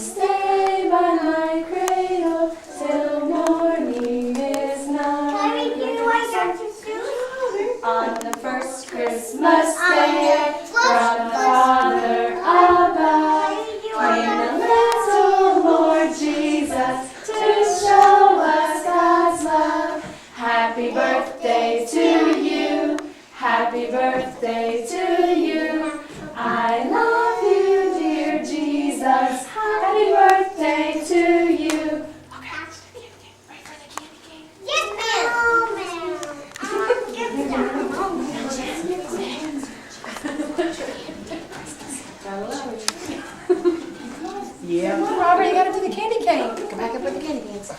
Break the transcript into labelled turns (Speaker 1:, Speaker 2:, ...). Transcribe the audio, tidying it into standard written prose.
Speaker 1: stay by my cradle till morning is nigh. On the first Christmas day, from the Father above, came the little Lord Jesus to show us God's love. Happy birthday to you, happy birthday to you. I love you, dear Jesus. Happy birthday to you. Ready for the candy cane?
Speaker 2: Yes, ma'am.
Speaker 3: Yeah.
Speaker 4: Robert, you gotta do the candy cane. Go back up with the candy canes.